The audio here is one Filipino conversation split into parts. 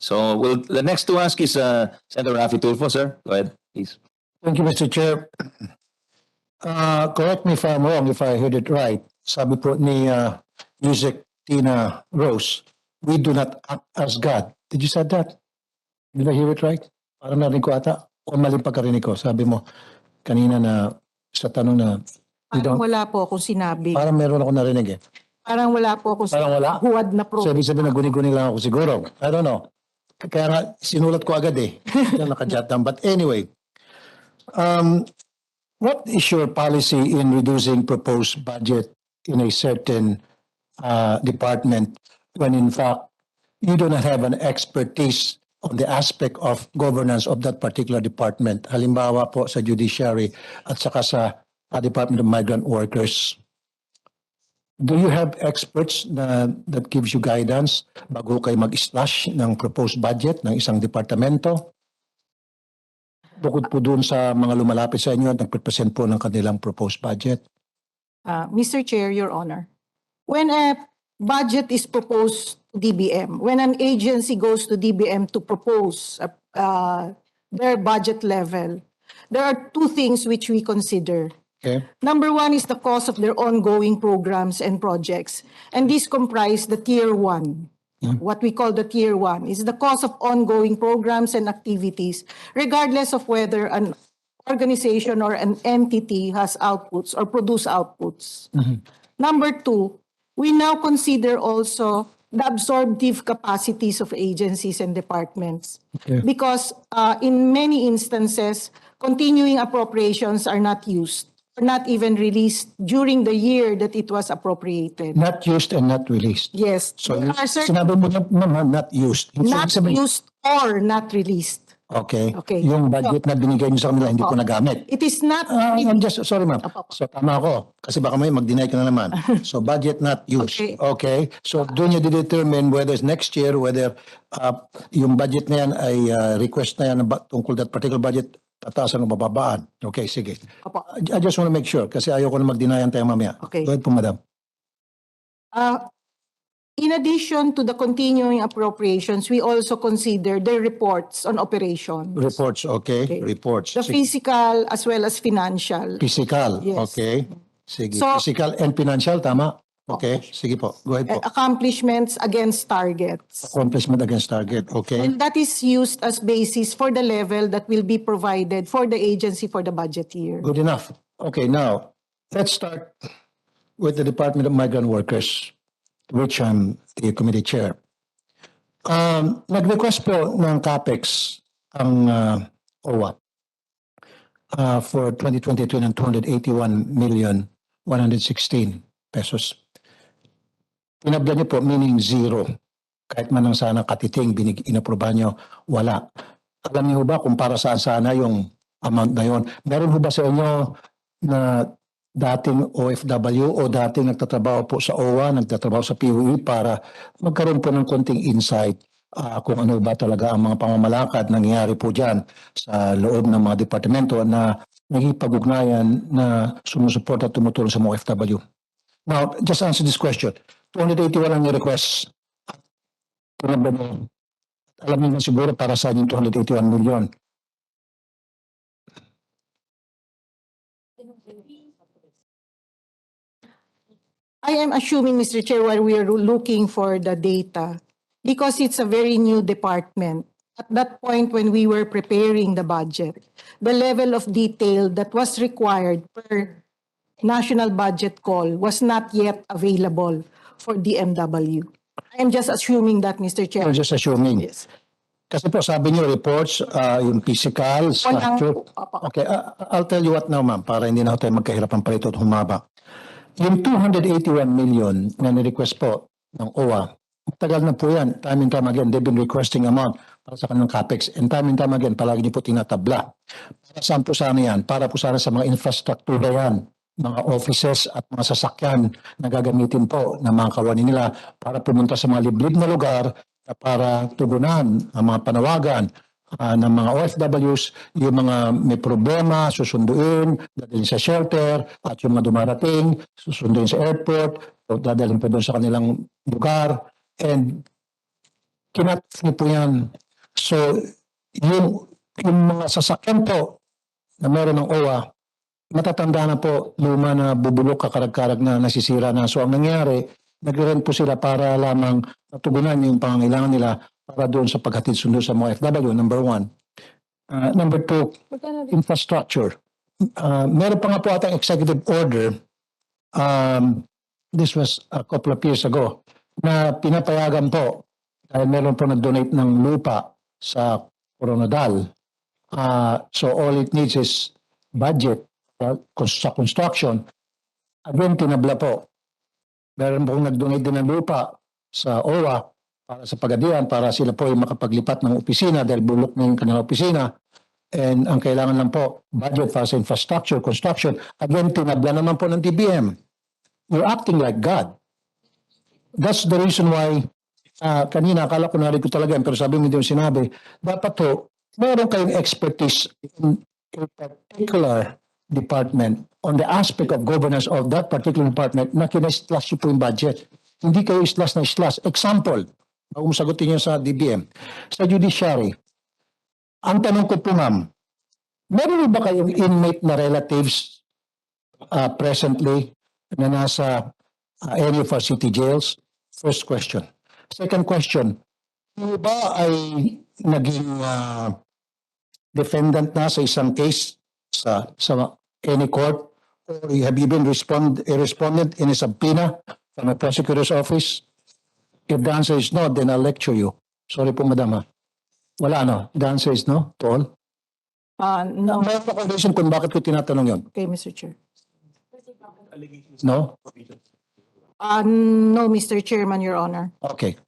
So the next to ask is Senator Raffy Tulfo, sir. Go ahead, please. Thank you, Mr. Chair. Correct me if I'm wrong, if I heard it right. Sabi po ni Music Tina Rose, we do not act as God. Did you say that? Did I hear it right? Parang narinig ko ata. O maling pagkarinig ko. Sabi mo kanina na sa tanong na Parang wala po akong sinabi. parang meron ako narinig eh. Parang wala po akong Parang wala? huwad na So, ibig sabihin, naguni-guni lang ako siguro. I don't know. Kaya nga, sinulat ko agad eh. Kaya nakajot down. But anyway, what is your policy in reducing proposed budget in a certain department when in fact you do not have an expertise on the aspect of governance of that particular department? Halimbawa po sa judiciary at saka sa Department of Migrant Workers. Do you have experts that gives you guidance bago kayo mag-slash ng proposed budget ng isang departamento? Bukod po doon sa mga lumalapit sa inyo at nagpresent po ng kanilang proposed budget. Mr. Chair, Your Honor, when a budget is proposed to DBM, when an agency goes to DBM to propose their budget level, there are two things which we consider. Okay. Number one is the cost of their ongoing programs and projects. And these comprise the tier one. What we call the tier one is the cost of ongoing programs and activities, regardless of whether an organization or an entity has outputs or produce outputs. Number two, we now consider also the absorptive capacities of agencies and departments. Okay. Because in many instances, continuing appropriations are not used, or not even released during the year that it was appropriated. Not used and not released. Yes. So, There are certain sinabi mo na, ma'am, not used. not So, ibig sabihin- used or not released. Okay. Okay. Yung budget na binigay niyo sa kanila, hindi po nagamit. It is not I'm just, sorry ma'am. Apo. So tama ako. Kasi baka may mag-deny ka na naman. So budget not used. Okay. Okay. So doon niya determine whether it's next year, whether yung budget na yan ay request na yan tungkol that particular budget, tataasan o bababaan. Okay, sige. Apo. I just want to make sure kasi ayoko na mag-deny tayo mamaya. Okay. Go ahead po, madam. In addition to the continuing appropriations, we also consider the reports on operations. Reports, okay. Okay. Reports. The Sige. physical as well as financial. Physical, Yes. okay. Sige. So- Physical and financial, tama? Okay, sige po. Go ahead po. Accomplishments against targets. Accomplishment against target, okay. And that is used as basis for the level that will be provided for the agency for the budget year. Good enough. Okay, now, let's start with the Department of Migrant Workers, which I'm the committee chair. Nag-request po ng CAPEX ang OWA for 2022 ng 281,116 pesos. Pinabla niyo po, meaning zero. Kahit man ang sana katiting, inaprobahan niyo, wala. Alam niyo ba kung para saan sana yung amount na yun? Meron ho ba sa inyo na dating OFW o dating nagtatrabaho po sa OWA, nagtatrabaho sa PUE para magkaroon po ng konting insight kung ano ba talaga ang mga pamamalakad nangyayari po dyan sa loob ng mga departamento na nagipag-ugnayan na sumusuporta at tumutulong sa mga OFW. Now, just answer this question. 281 ang request. Alam niyo siguro para sa yung 281 million. I am assuming, Mr. Chair, while we are looking for the data, because it's a very new department, at that point when we were preparing the budget, the level of detail that was required per national budget call was not yet available for DMW. I am just assuming that, Mr. Chair. You're just assuming. Yes. Kasi po sabi niyo reports, yung physical, structure. Okay, I'll tell you what now ma'am, para hindi na tayo magkahirapan pa ito at humaba. Yung 281 million na ni-request po ng OWA, tagal na po yan. Time and time again, they've been requesting amount para sa kanilang CAPEX. And time and time again, palagi niyo po tinatabla. Para saan po sana yan? Para po sana sa mga infrastruktura yan, mga offices at mga sasakyan na gagamitin po ng mga kawani nila para pumunta sa mga liblib na lugar para tugunan ang mga panawagan ng mga OFWs, yung mga may problema, susunduin, dadalhin sa shelter, at yung mga dumarating, susunduin sa airport, o dadalhin pa doon sa kanilang lugar. And kinat po yan. So, yung mga sasakyan po na meron ng OWA, matatanda na po, luma na bubulok, kakarag-karag na, nasisira na. So, ang nangyari, nagre-rent po sila para lamang matugunan yung pangangailangan nila para doon sa paghatid sundo sa mga FW, number one. Number two, infrastructure. Meron pa nga po atang executive order, this was a couple of years ago, na pinapayagan po dahil meron po nag-donate ng lupa sa Coronadal. So all it needs is budget sa construction. Again, tinabla po. Meron po nag-donate din ng lupa sa OWA para sa Pagadian para sila po ay makapaglipat ng opisina dahil bulok na yung kanilang opisina. And ang kailangan lang po, budget para sa infrastructure, construction. Again, tinabla naman po ng DBM. You're acting like God. That's the reason why, kanina, akala ko narinig ko talaga, pero sabi mo din yung sinabi, dapat po, meron kayong expertise in a particular department on the aspect of governance of that particular department na kina-slash po yung budget. Hindi kayo slash na slash. Example, bago mo sagutin nyo sa DBM, sa judiciary, ang tanong ko po ma'am, meron ba kayong inmate na relatives presently na nasa any of our city jails? First question. Second question, ano ba ay naging defendant na sa isang case sa any court? Or have you been a respondent in a subpoena from a prosecutor's office? If the answer is no, then I'll lecture you. Sorry po, madam. Wala, no? The answer is no to all? No. Mayroon ako reason kung bakit ko tinatanong yun. Okay, Mr. Chair. No? No, Mr. Chairman, Your Honor. Okay.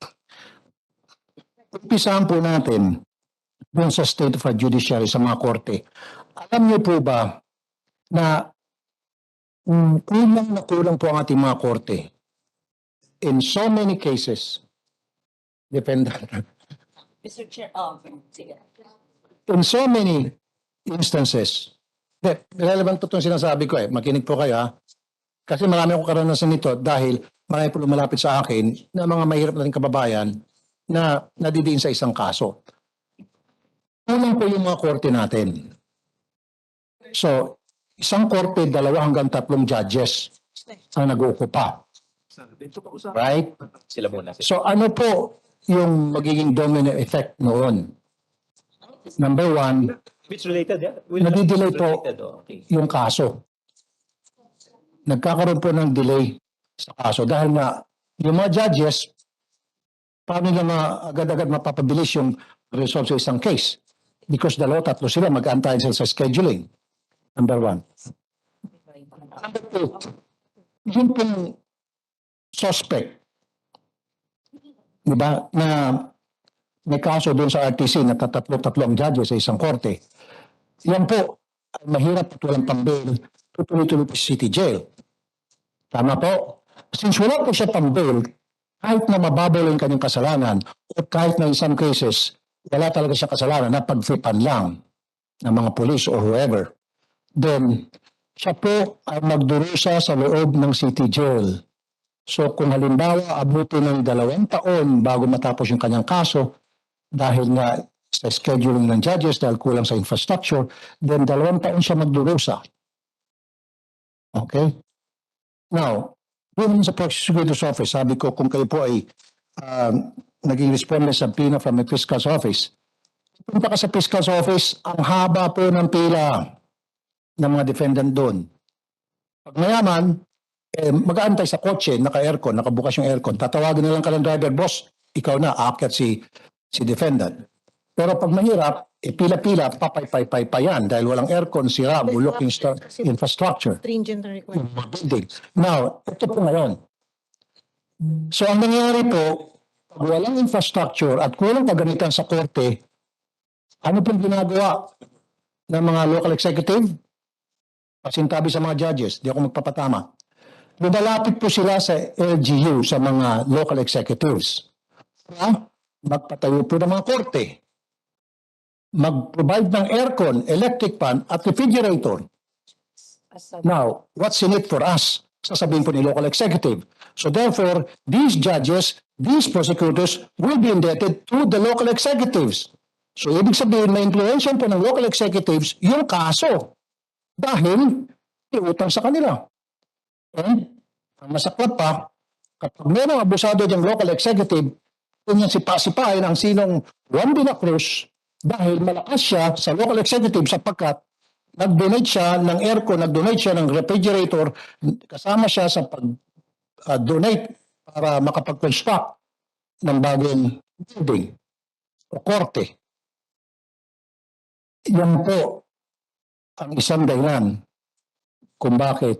Umpisahan po natin dun sa state of our judiciary sa mga korte. Alam niyo po ba na kulang na kulang po ang ating mga korte? In so many cases, defendant. Mr. Chair, sige. In so many instances, relevant po itong sinasabi ko makinig po kayo kasi marami akong karanasan nito dahil marami po lumalapit sa akin na mga mahirap nating kababayan na nadidiin sa isang kaso. Kulang po yung mga korte natin. So, isang korte, 2 hanggang 3 judges ang nag-uukupa. Right? Sila muna. So, ano po yung magiging domino effect noon? Number one, Which related, yeah? nadidelay po Related, okay. yung kaso. Nagkakaroon po ng delay sa kaso dahil na yung mga judges, paano nila agad-agad mapapabilis yung resolve sa isang case? Because 2, 3 sila, mag-antayin sila sa scheduling. Number one. Number two, yung pong suspect, diba, na may kaso doon sa RTC na 3 ang judges sa isang korte. Yan po, ay mahirap at walang pambail, tutuloy-tuloy po sa city jail. Tama po? Since wala po siya pambail, kahit na mababaw yung kanyang kasalanan, o kahit na in some cases, wala talaga siya kasalanan, napagflipan lang ng mga police or whoever, then siya po ay magdurusa sa loob ng city jail. So kung halimbawa abuti ng 2 taon bago matapos yung kanyang kaso, dahil nga sa scheduling ng judges, dahil kulang sa infrastructure, then 2 taon siya magdurusa. Okay? Now, doon sa prosecutor's office, sabi ko kung kayo po ay naging respondent sa subpoena from the fiscal's office, punta ka sa fiscal's office, ang haba po ng pila ng mga defendant doon. Pag mayaman, mag-aantay sa kotse, naka-aircon, nakabukas yung aircon, tatawagin na lang ka ng driver, boss, ikaw na, aakyat si defendant. Pero pag mahirap, pila-pila, papay-pay pa yan dahil walang aircon, sira, bulok yung infrastructure. Stringent requirement. Building. Now, ito po ngayon. So, ang nangyayari po, pag walang infrastructure at kulang kagamitan sa korte, ano pong ginagawa ng mga local executive? Pasintabi sa mga judges, di ako magpapatama. Lumalapit po sila sa LGU, sa mga local executives. Magpatayo po ng mga korte. Mag-provide ng aircon, electric fan, at refrigerator. Now, what's in it for us? Sasabihin po ni local executive. So therefore, these judges these prosecutors will be indebted to the local executives. So, ibig sabihin, may influensyon po ng local executives yung kaso dahil iutang sa kanila. And, ang masaklap pa, kapag mayroong abusado yung local executive, kung sipa-sipain ang sinong Juan de la Cruz dahil malakas siya sa local executive sapagkat nag-donate siya ng aircon, nag-donate siya ng refrigerator, kasama siya sa pag-donate para makapag-construct ng bagong building o korte. Yan po ang isang dahilan kung bakit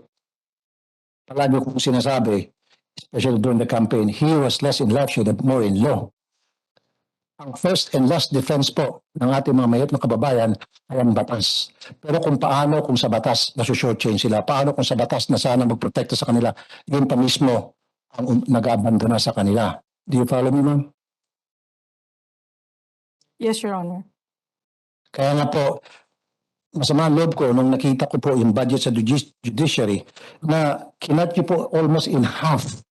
palagi kong sinasabi, especially during the campaign, he was less in luxury and more in law. Ang first and last defense po ng ating mga mayot na kababayan ay ang batas. Pero kung sa batas nasushortchange sila, paano kung sa batas na sana magprotekta sa kanila, yun pa mismo ang nag-abandona sa kanila. Do you follow me, ma'am? Yes, Your Honor. Kaya nga po, masama ang loob ko nung nakita ko po yung budget sa judiciary na kinat niyo po almost in half.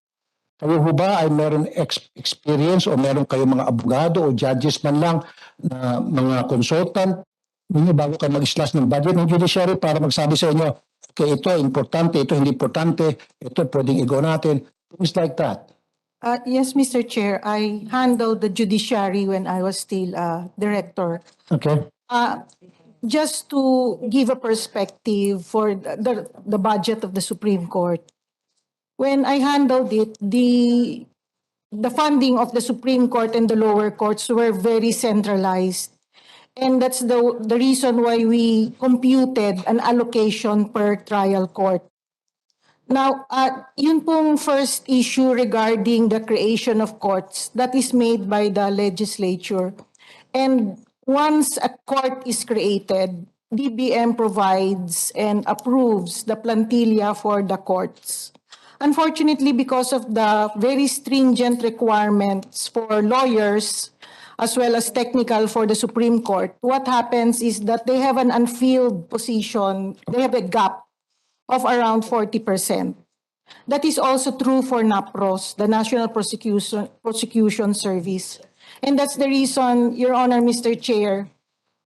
Kayo ho ba ay meron experience o meron kayo mga abogado o judges man lang na mga consultant ninyo bago kayo mag-slash ng budget ng judiciary para magsabi sa inyo, okay, ito importante, ito hindi importante, ito pwedeng igo natin, things like that. Yes, Mr. Chair, I handled the judiciary when I was still director. Okay? Just to give a perspective for the budget of the Supreme Court, when I handled it, the funding of the Supreme Court and the lower courts were very centralized. And that's the reason why we computed an allocation per trial court. Now, yun pong first issue regarding the creation of courts, that is made by the legislature. And once a court is created, DBM provides and approves the plantilla for the courts. Unfortunately, because of the very stringent requirements for lawyers as well as technical for the Supreme Court, what happens is that they have an unfilled position, they have a gap of around 40%. That is also true for NAPROS, the National Prosecution Service. And that's the reason, Your Honor, Mr. Chair,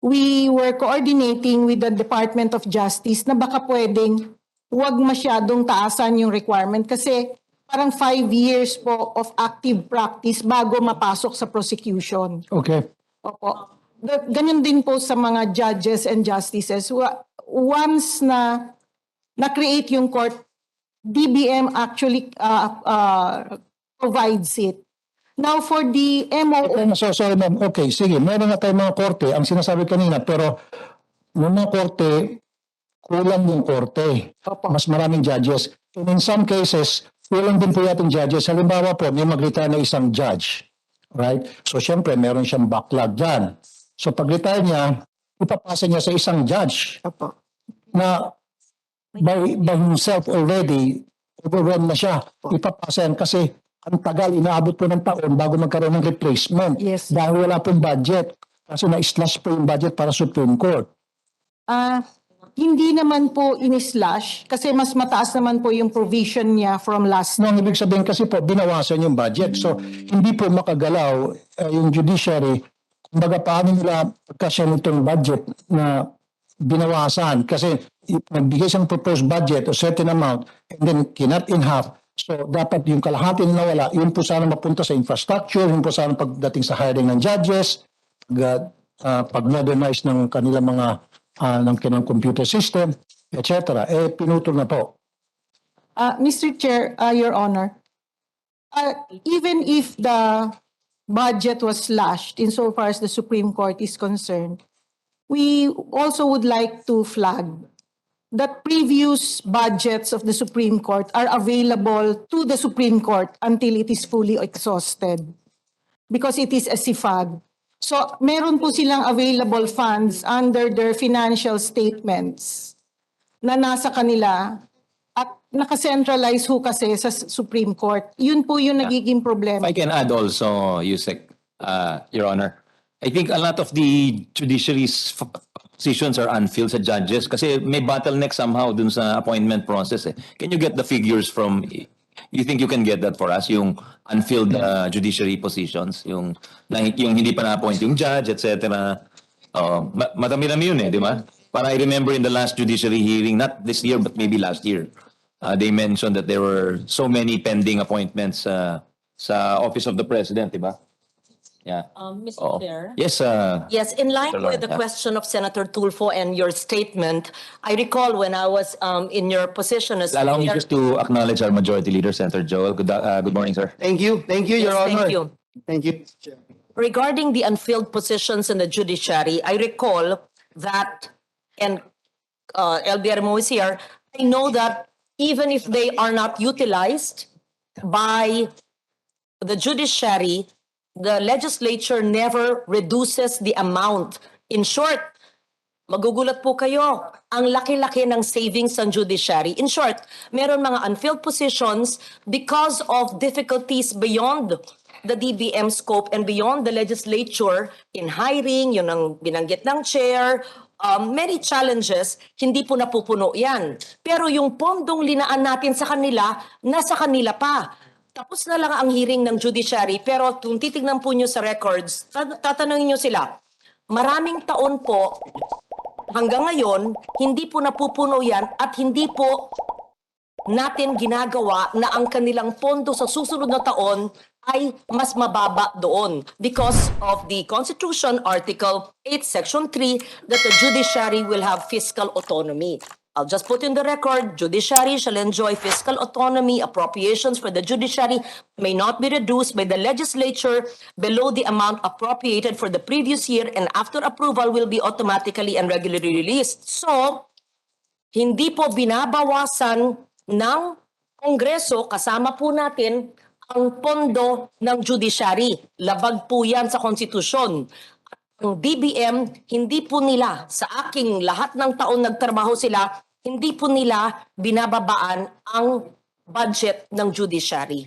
we were coordinating with the Department of Justice na baka pwedeng huwag masyadong taasan yung requirement kasi parang 5 years po of active practice bago mapasok sa prosecution. Okay. Opo. Ganun din po sa mga judges and justices. Once na-create yung court, DBM actually provides it. Now for the MOO... Okay, sorry ma'am. Okay, sige. Meron na tayong mga korte. Ang sinasabi kanina, pero yung mga korte, kulang yung korte. Opo. Mas maraming judges. And in some cases, kulang din po yating judges. Halimbawa po, may mag-retire na isang judge. Right? So, syempre, meron siyang backlog dyan. So, pag-retire niya, ipapasa niya sa isang judge Opo. na by himself already, overwhelmed na siya. Ipapasa yan kasi ang tagal, inaabot po ng taon bago magkaroon ng replacement. Yes. Dahil wala pong budget. Kasi na-slash po yung budget para Supreme Court. Hindi naman po in-slash kasi mas mataas naman po yung provision niya from last. No, ang ibig sabihin kasi po, binawasan yung budget. So, hindi po makagalaw yung judiciary. Kumbaga, paano nila pagkasya nitong budget na binawasan? Kasi nagbigay siyang proposed budget o certain amount and then kinat in half. So, dapat yung kalahati na nawala, yun po sana mapunta sa infrastructure, yun po sana pagdating sa hiring ng judges, pag-modernize ng kanilang mga ng kanilang computer system, etc. Pinutol na po. Mr. Chair, Your Honor, even if the budget was slashed insofar as the Supreme Court is concerned, we also would like to flag that previous budgets of the Supreme Court are available to the Supreme Court until it is fully exhausted because it is a SIFAG. So, meron po silang available funds under their financial statements na nasa kanila at nakacentralize ho kasi sa Supreme Court. Yun po yung nagiging problema. If I can add also, Yusek, Your Honor, I think a lot of the judiciary's positions are unfilled sa judges kasi may bottleneck somehow dun sa appointment process. Can you get the figures from You think you can get that for us, yung unfilled judiciary positions, yung hindi pa na-appoint yung judge, etc. Madami-dami yun di ba? Para I remember in the last judiciary hearing, not this year but maybe last year, they mentioned that there were so many pending appointments sa Office of the President, di ba? Yeah. Mr. Chair. Yes, Yes, in line Mr. Lord, with the yeah. question of Senator Tulfo and your statement, I recall when I was in your position as allow me Chair- just to acknowledge our Majority Leader, Senator Joel. Good morning, sir. Thank you, Your Yes, Honor. thank you. Thank you. Regarding the unfilled positions in the judiciary, I recall that, and LBR Mo is here, I know that even if they are not utilized by the judiciary, the legislature never reduces the amount. In short, magugulat po kayo, ang laki-laki ng savings ng judiciary. In short, meron mga unfilled positions because of difficulties beyond the DBM scope and beyond the legislature in hiring, yun ang binanggit ng chair, many challenges, hindi po napupuno yan. Pero yung pondong linaan natin sa kanila, nasa kanila pa. Tapos na lang ang hearing ng judiciary, pero kung titignan po nyo sa records, tatanungin nyo sila, maraming taon po, hanggang ngayon, hindi po napupuno yan at hindi po natin ginagawa na ang kanilang pondo sa susunod na taon ay mas mababa doon because of the Constitution, Article 8, Section 3, that the judiciary will have fiscal autonomy. I'll just put in the record, judiciary shall enjoy fiscal autonomy. Appropriations for the judiciary may not be reduced by the legislature below the amount appropriated for the previous year, and after approval will be automatically and regularly released. So, hindi po binabawasan ng Kongreso, kasama po natin ang pondo ng judiciary. Labag po yan sa konstitusyon. Ang DBM, hindi po nila, sa aking lahat ng taon nagtrabaho sila, hindi po nila binababaan ang budget ng judiciary.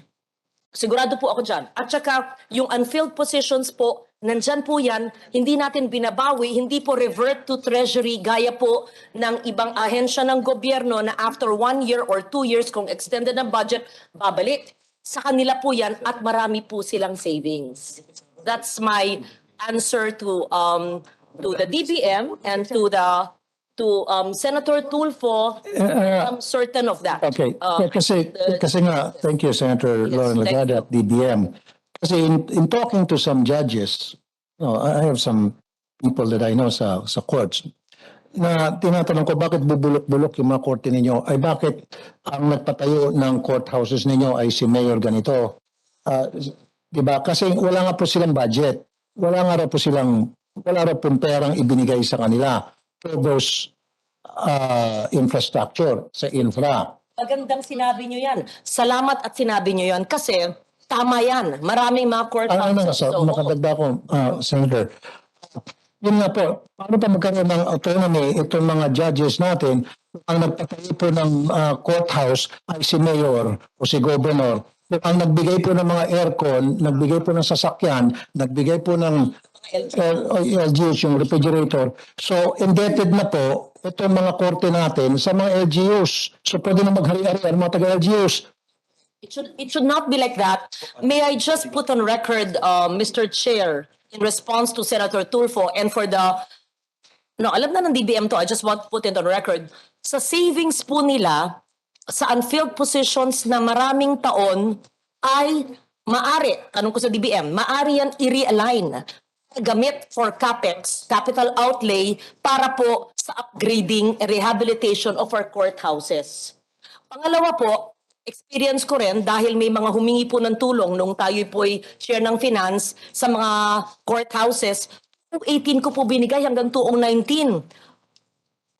Sigurado po ako dyan. At saka, yung unfilled positions po, nandyan po yan, hindi natin binabawi, hindi po revert to treasury, gaya po ng ibang ahensya ng gobyerno na after 1 year or 2 years, kung extended ang budget, babalik. Sa kanila po yan at marami po silang savings. That's my answer to the DBM and to Senator Tulfo. I'm certain of that. Okay, kasi nga, thank you, Senator Lauren thank Lagada at DBM. Kasi in talking to some judges, I have some people that I know sa courts, na tinatanong ko bakit bubulok-bulok yung mga korte ninyo, ay bakit ang nagpatayo ng courthouses ninyo ay si Mayor ganito. Diba? Kasi wala nga po silang budget. Wala nga po pong perang ibinigay sa kanila for those infrastructure, sa infra. Magandang sinabi nyo yan. Salamat at sinabi nyo yan kasi tama yan. Maraming mga courthouses. Makadagdag ko, Senator. Yun nga po, paano pa magkaroon ng autonomy itong mga judges natin ang nagpatayo po ng courthouse ay si Mayor o si Governor. Ang nagbigay po ng mga aircon, nagbigay po ng sasakyan, nagbigay po ng LGUs, yung refrigerator. So, indebted na po itong mga korte natin sa mga LGUs. So, pwede na maghari-hari ang mga taga-LGUs. It should not be like that. May I just put on record, Mr. Chair, in response to Senator Tulfo and for the... No, alam na ng DBM to, I just want to put it on record. Sa savings po nila, sa unfilled positions na maraming taon, ay maari, tanong ko sa DBM, maari yan i-realign, gamit for CAPEX, capital outlay, para po sa upgrading and rehabilitation of our courthouses. Pangalawa po, experience ko rin dahil may mga humingi po ng tulong nung tayo po'y share ng finance sa mga courthouses. 2018 ko po binigay hanggang 2019.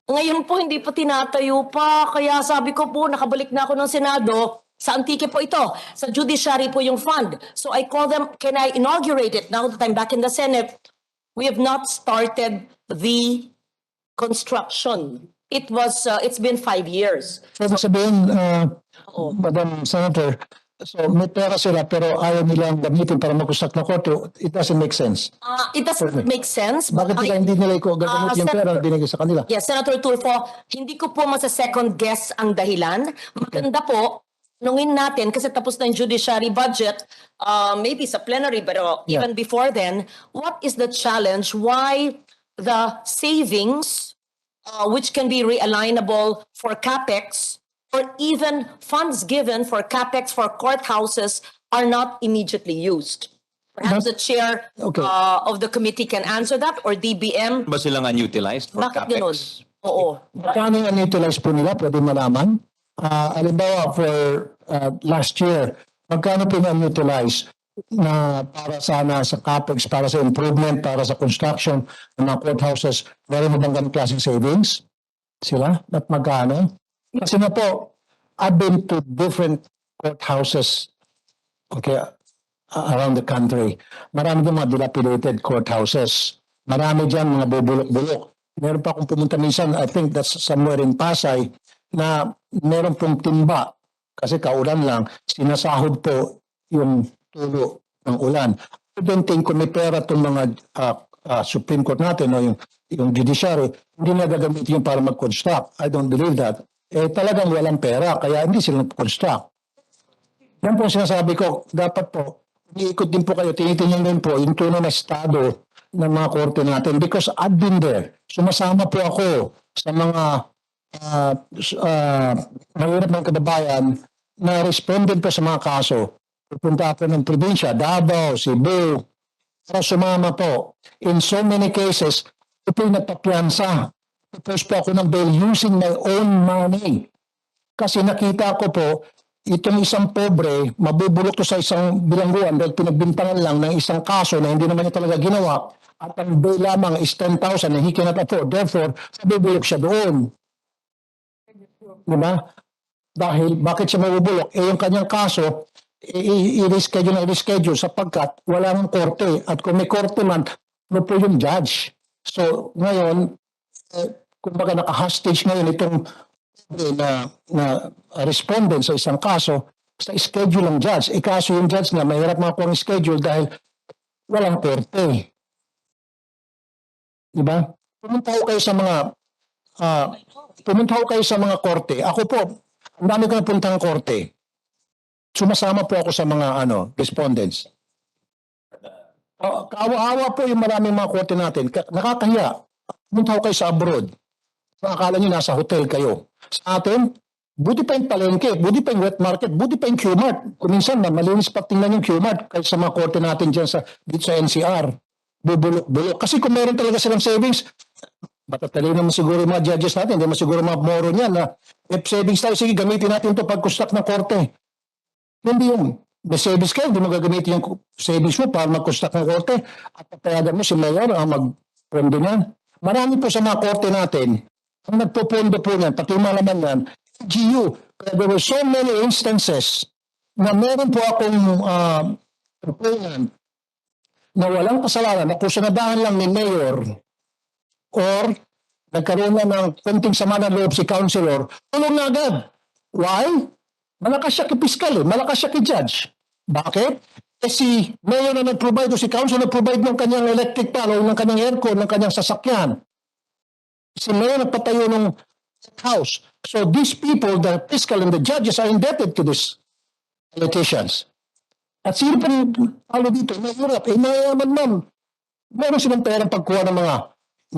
Ngayon po hindi pa tinatayo pa. Kaya sabi ko po, nakabalik na ako ng Senado. Sa Antique po ito. Sa Judiciary po yung fund. So I call them, can I inaugurate it now that I'm back in the Senate? We have not started the construction. It's been 5 years. So, sabihin, Madam Senator, so may pera sila pero ayaw nilang gamitin para mag-usap na korte. It doesn't make sense. It doesn't make sense. Bakit hindi nila gagamit yung pera na binigay sa kanila? Yes, Senator Tulfo, hindi ko po masa-second guess ang dahilan. Maganda po Nungin natin, kasi tapos na yung judiciary budget, maybe sa plenary, but even before then, what is the challenge? Why the savings, which can be realignable for CapEx, or even funds given for CapEx for courthouses are not immediately used? Perhaps the chair Okay. of the committee can answer that, or DBM. Ba silang unutilized for Bakit ganun? CapEx? Oo. Magkano yung unutilized po nila? Pwede malaman? Halimbawa, for last year, magkano po yung unutilized na para sana sa CapEx, para sa improvement, para sa construction ng mga courthouses? Meron mo bang ganong klaseng savings? Sila? At magkano? Kasi na po, I've been to different courthouses, okay, around the country. Marami din mga dilapidated courthouses. Marami dyan mga bubulok-bulok. Meron pa akong pumunta minsan, I think that's somewhere in Pasay, na meron pong timba. Kasi kaulan lang, sinasahod po yung tulo ng ulan. I don't think kung may pera itong mga Supreme Court natin o yung judiciary, hindi na gagamitin yung para mag-construct. I don't believe that. Talagang walang pera, kaya hindi sila mag-construct. Yan po ang sinasabi ko, dapat po, iikot din po kayo, tinitingnan din po yung tunay na estado ng mga korte natin because I've been there. Sumasama po ako sa mga mahirap ng kababayan na respondent po sa mga kaso. Pupunta ako ng probinsya, Davao, Cebu, para sumama po. In so many cases, ito po yung nagpapiansa. Tapos po ako ng bail using my own money. Kasi nakita ko po, itong isang pobre, mabubulok to sa isang bilangguan dahil pinagbintangan lang ng isang kaso na hindi naman niya talaga ginawa at ang bail lamang is 10,000 na he cannot afford. Therefore, mabubulok siya doon. Diba? Dahil, bakit siya mabubulok? Yung kanyang kaso, i-reschedule sapagkat wala ng korte. At kung may korte man, ano po yung judge? So, ngayon, kumbaga naka-hostage ngayon itong na respondent sa isang kaso sa schedule ng judge. Kaso yung judge na mahirap makakuha ng schedule dahil walang korte. Diba? Pumunta ko kayo sa mga korte. Ako po, ang dami ko napuntang korte. Sumasama po ako sa mga respondents. Kaawa-awa po yung maraming mga korte natin. Nakakahiya. Pumunta ko kayo sa abroad. Akala nyo nasa hotel kayo. Sa atin, buti pa yung palengke, buti pa yung wet market, buti pa yung Q-Mart. Kung minsan, malinis pa tingnan yung Q-Mart kahit sa mga korte natin dyan dito sa NCR. Bubulok. Kasi kung meron talaga silang savings, matatalino naman siguro yung mga judges natin, hindi naman siguro mga moro niyan na if savings tayo, sige gamitin natin ito pag-construct ng korte. Hindi yun. May savings kayo, hindi mo gagamitin yung savings mo para mag-construct ng korte at papayagan mo si Mayor ang mag-pondo niyan. Marami po sa mga korte natin, ang nagpo-pondo po niyan, pati yung malaman yan, GU. Kaya there were so many instances na meron po akong proponent na walang kasalanan, na kusunadahan lang ni Mayor or nagkaroon na ng konting sama ng loob si Councilor, tulong na agad. Why? Malakas siya ki-fiscal malakas siya ki-judge. Bakit? Si Mayor na nag-provide o si Council nag-provide ng kanyang electric pan o ng kanyang aircon, ng kanyang sasakyan. Si Mayor nagpatayo ng house. So these people, the fiscal and the judges are indebted to these politicians. At sino pa rin talo dito? Mahirap. Mayaman man. Meron silang perang pagkuha ng mga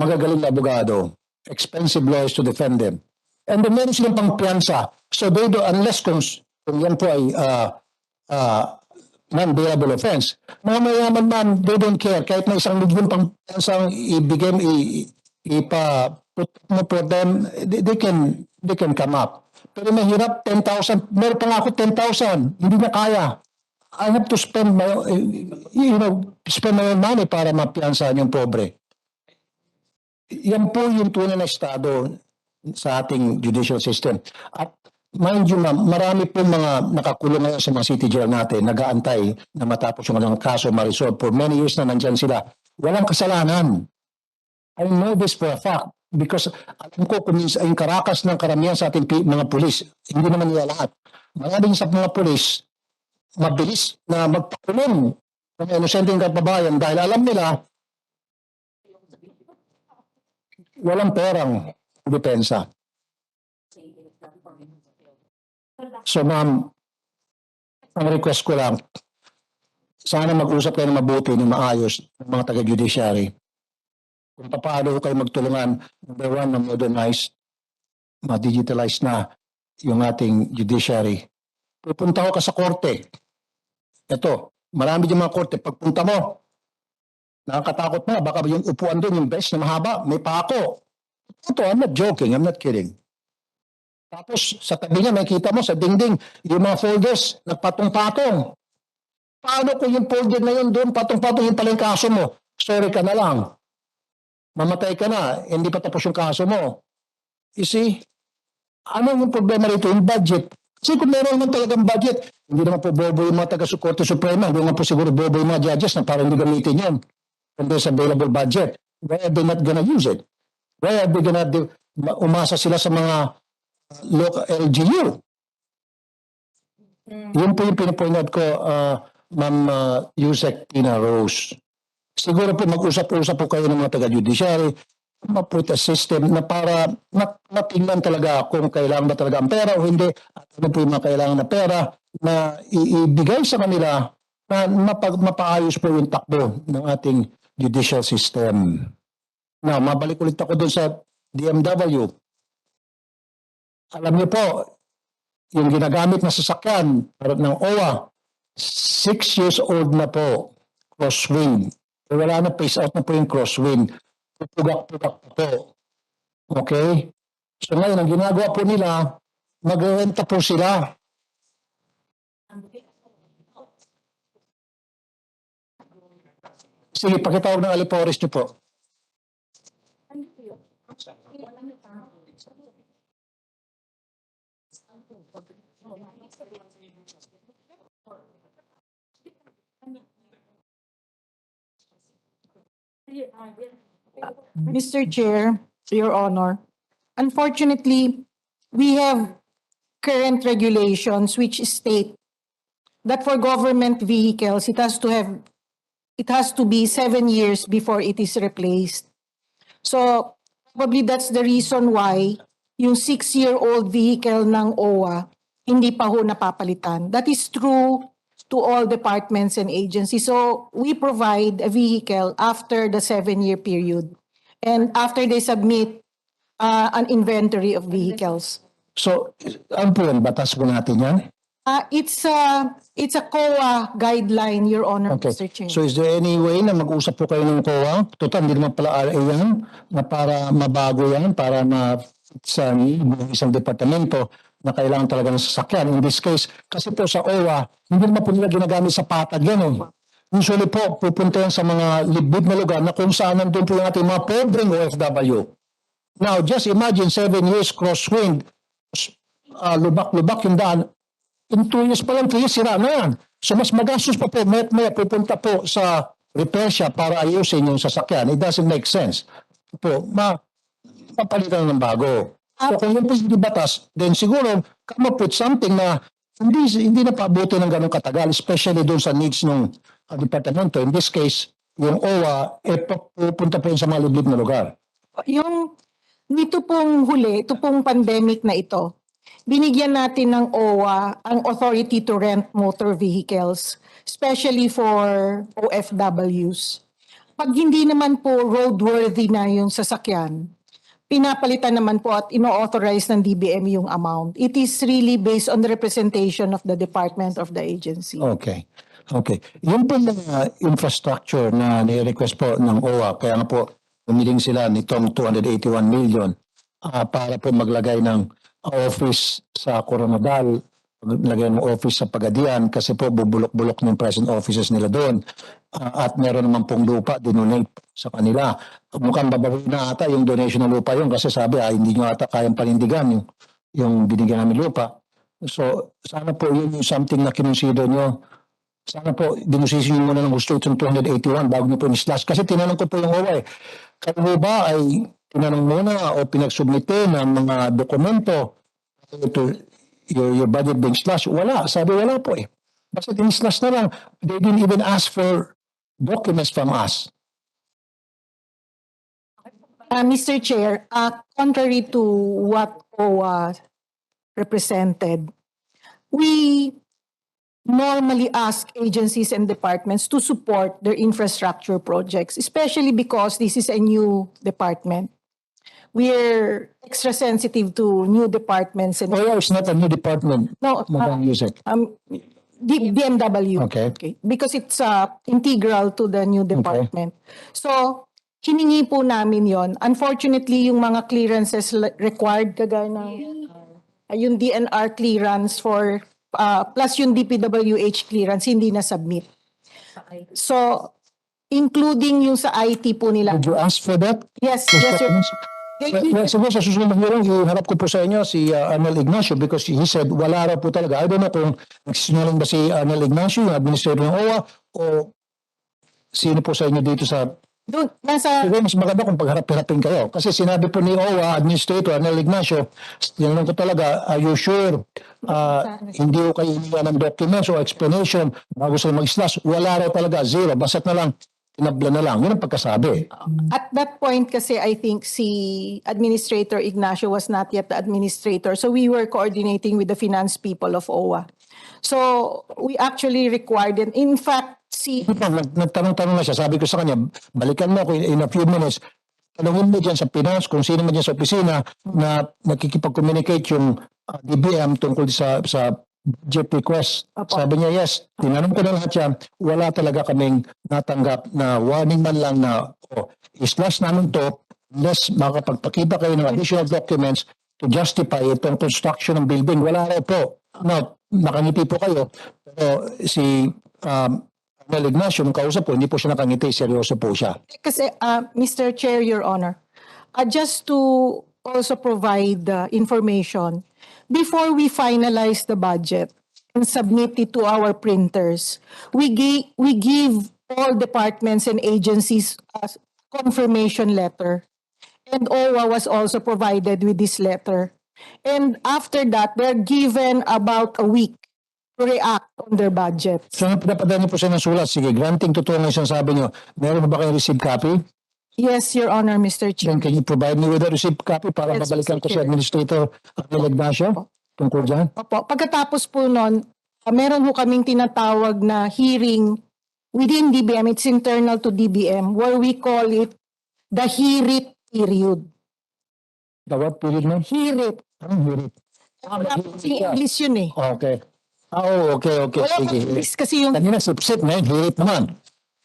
magagaling na abogado. Expensive lawyers to defend them. And then meron silang pangpiyansa. So they do, unless kung yan po ay non-bailable offense. Mga mayaman man, they don't care. Kahit na isang milyon pang piyansang ibigay, put mo for them, they can come up. Pero mahirap, 10,000. Meron pa nga ako 10,000. Hindi na kaya. I have to spend my own money para mapiyansahan yung pobre. Yan po yung tunay na estado sa ating judicial system. At mind you, ma'am, marami po mga nakakulong ngayon sa mga city jail natin, nag-aantay na matapos yung mga kaso ma-resolve. For many years na nandyan sila. Walang kasalanan. I know this for a fact because alam ko kung yung karakas ng karamihan sa ating mga pulis, hindi naman nila lahat. Maraming sa mga pulis, mabilis na magpakulong ng inosenteng kababayan dahil alam nila walang perang depensa. So ma'am, ang request ko lang, sana mag-usap kayo ng mabuti, ng maayos, ng mga taga-judiciary. Kung paano kayo magtulungan, number one, na modernize, ma-digitalize na yung ating judiciary. Pupunta ko ka sa korte. Ito, marami din mga korte. Pagpunta mo, nakakatakot na, baka yung upuan doon, yung bench na mahaba, may pako. Ito, I'm not joking, I'm not kidding. Tapos, sa tabi niya, makikita mo sa dingding, yung mga folders, nagpatong-patong. Paano kung yung folder na yun doon, patong-patong yung pala yung kaso mo? Sorry ka na lang. Mamatay ka na, hindi pa tapos yung kaso mo. You see, ano yung problema rito? Yung budget. Kasi kung meron naman talagang budget, hindi naman po bobo yung mga taga-Korte Suprema, hindi naman po siguro bobo yung mga judges na parang hindi gamitin yun. Kung there's available budget, why are they not gonna use it? Why are they gonna umasa sila sa mga local LGU? Yun po yung pinapoint out ko, Ma'am Yusek Tina Rose. Siguro po mag-usap-usap po kayo ng mga taga-judiciary, ma-put a system na para matingnan talaga kung kailangan ba talaga ang pera o hindi, at ano po yung mga kailangan na pera na ibigay sa kanila na mapaayos po yung takbo ng ating judicial system. Now, mabalik ulit ako dun sa DMW. Alam niyo po, yung ginagamit na sasakyan ng OWA, 6 years old na po, crosswind. Wala na, phase out na po yung crosswind. Pupugak-pugak po. Okay? So ngayon, ang ginagawa po nila, magrenta po sila. Sige, pakitawag ng Alipores niyo po. Mr. Chair, Your Honor, unfortunately, we have current regulations which state that for government vehicles, it has to be 7 years before it is replaced. So probably that's the reason why yung 6-year-old vehicle ng OWA hindi pa ho napapalitan. That is true to all departments and agencies. So we provide a vehicle after the 7-year period and after they submit an inventory of vehicles. So, ano po yan? Batas po natin yan? It's a COA guideline, Your Honor, Okay. Mr. Chair. So is there any way na mag-usap po kayo ng COA? Total, hindi naman pala RA yan, na para mabago yan, para sa isang departamento na kailangan talaga ng sasakyan. In this case, kasi po sa OWA, hindi naman po nila ginagamit sa patag yan. Usually po, pupunta yan sa mga libid na lugar na kung saan nandun po yung ating mga pobreng OFW. Now, just imagine 7 years crosswind, lubak-lubak yung daan. In 2 years pa lang, 3 years, sira na yan. So mas magastos pa po, may pupunta po sa repair shop para ayusin yung sasakyan. It doesn't make sense. Po, papalitan ng bago. So kung yun po hindi batas, then siguro come up with something na hindi na paabuti ng ganong katagal, especially doon sa needs ng departamento. In this case, yung OWA, pupunta po yun sa mga liblib na lugar. Yung nito pong huli, ito pong pandemic na ito, binigyan natin ng OWA ang authority to rent motor vehicles, especially for OFWs. Pag hindi naman po roadworthy na yung sasakyan, pinapalitan naman po at ino-authorize ng DBM yung amount. It is really based on the representation of the department of the agency. Okay. Okay. Yung po mga infrastructure na ni-request po ng OWA, kaya nga po humiling sila nitong 281 million para po maglagay ng office sa Coronadal, maglagay ng office sa Pagadian kasi po bubulok-bulok ng present offices nila doon. At meron naman pong lupa, dinonate sa kanila. Mukhang babawi na ata yung donation ng lupa yun kasi sabi hindi nyo ata kayang panindigan yung binigyan namin lupa. So sana po yun yung something na kinonsider nyo. Sana po dinusisi nyo muna ng gusto itong 281 bago nyo po ni-slash. Kasi tinanong ko po yung OWA kayo mo ba ay tinanong muna o pinagsubmite ng mga dokumento to your budget being slashed? Wala. Sabi wala po eh. Basta in-slash na lang. They didn't even ask for documents from us. Mr. Chair, contrary to what OWA represented, we normally ask agencies and departments to support their infrastructure projects, especially because this is a new department. We're extra sensitive to new departments and Oh, it's not a new department. no, Madam Yusek. BMW. Okay. Because it's integral to the new department. So, hiningi po namin yon. Unfortunately, yung mga clearances required, kagaya ng yung DNR clearance for, plus yung DPWH clearance, hindi na-submit. So, including yung sa IT po nila. Did you ask for that? Yes, Those yes, documents? They- Well, siguro sa susunod na hearing, iharap ko po sa inyo si Arnel Ignacio because he said wala raw po talaga. I don't know kung nagsisinungaling ba si Arnel Ignacio, yung administrator ng OWA, o sino po sa inyo dito sa... Doon, nasa, Siguro mas maganda kung pagharap-harapin kayo. Kasi sinabi po ni OWA, Administrator Arnel Ignacio, tinanong ko talaga, are you sure hindi ko kayo iniwan ng documents o explanation bago sila mag-slash? Wala raw talaga, zero. Basta't na lang, tinabla na lang. Yun ang pagkasabi. at that point kasi I think si Administrator Ignacio was not yet the administrator. So we were coordinating with the finance people of OWA. So we actually required it. In fact, Nagtanong-tanong na siya. Sabi ko sa kanya, balikan mo ako in a few minutes. Tanungin mo dyan sa finance, kung sino man dyan sa opisina na nakikipag-communicate yung DBM tungkol sa budget request. Apo. Sabi niya, yes. Tinanong ko na lahat yan. Wala talaga kaming natanggap na warning man lang na islas namin to unless makapagpakita kayo ng additional documents to justify itong construction ng building. Wala raw po. Now, nakangiti po kayo. Pero si Arnel Ignacio, nung kausap po, hindi po siya nakangiti. Seryoso po siya. kasi Mr. Chair, Your Honor, just to also provide information, before we finalize the budget and submit it to our printers, we give all departments and agencies a confirmation letter. And OWA was also provided with this letter. And after that, they're given about a week to react on their budget. So, napadala niyo po siya ng sulat. Sige, granting totoo nga yung sabi niyo. Meron ba kayong received copy? Yes, Your Honor, Mr. Chair. Then can you provide me with a received copy para Yes, babalikan Mr. ko si Chair. Administrator Arnel Ignacio tungkol dyan? Opo. Pagkatapos po nun, meron ho kaming tinatawag na hearing within DBM. It's internal to DBM where we call it the hearit period. The what period mo? Hearit. Anong hirit? Wala po kasing English yun eh. Okay. Okay. Wala Sige. po English kasi yung Kanina, sip-sip na yun. Hirit naman.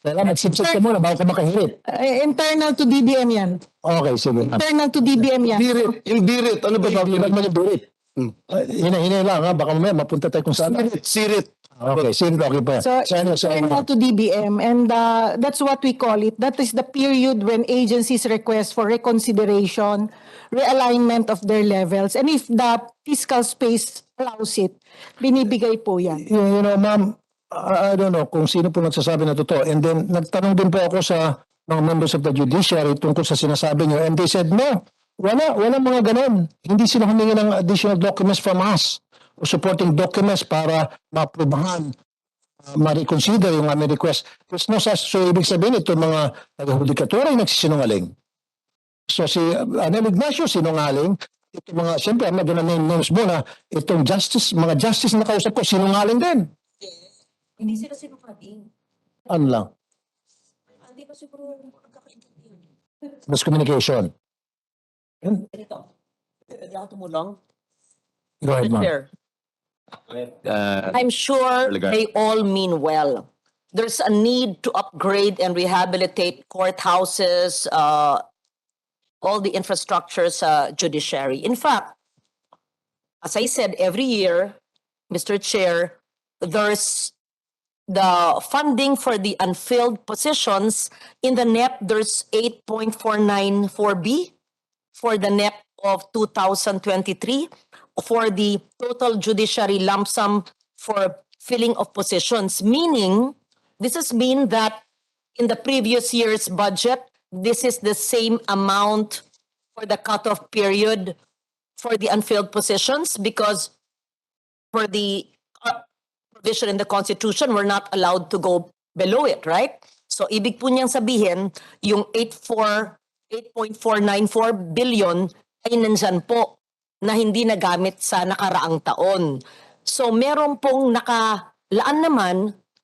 Kailangan mag-sip-sip ka muna bago ka makahirit. internal to DBM yan. Okay, sige. Internal to DBM yan. Yung dirit, ano ba tawag Ilan mo yung birit? Hina lang ha. Baka mamaya mapunta tayo kung saan. Sirit. Okay, sige. Okay pa. So, internal to DBM, and that's what we call it. That is the period when agencies request for reconsideration, realignment of their levels, and if the fiscal space allows it, binibigay po yan. You know, ma'am, I don't know kung sino po nagsasabi na totoo. And then, nagtanong din po ako sa mga members of the judiciary tungkol sa sinasabi nyo. And they said, no, wala mga ganon. Hindi sila humingi ng additional documents from us o supporting documents para ma-aprobahan, ma-reconsider yung aming request. There's no such, so ibig sabihin ito mga taga-hudikatura yung nagsisinungaling. So si Arnel Ignacio sinungaling, ito mga, siyempre, I'm not gonna name names muna, itong justice, mga justice na kausap ko, sinungaling din. Hindi sila sinungaling. Ano lang? Hindi pa siguro magkakaintindi. Miscommunication. Ganito. Hindi ako tumulong. Go ahead, ma'am. Chair. I'm sure they all mean well. There's a need to upgrade and rehabilitate courthouses, all the infrastructures, judiciary. In fact, as I said, every year, Mr. Chair, there's the funding for the unfilled positions in the NEP. There's 8.494B for the NEP of 2023 for the total judiciary lump sum for filling of positions, meaning this has mean that in the previous year's budget, this is the same amount for the cutoff period for the unfilled positions, because for the provision in the Constitution, we're not allowed to go below it, right? So ibig po niyang sabihin, yung 8.494 billion ay nandyan po na hindi nagamit sa nakaraang taon. So meron pong laan naman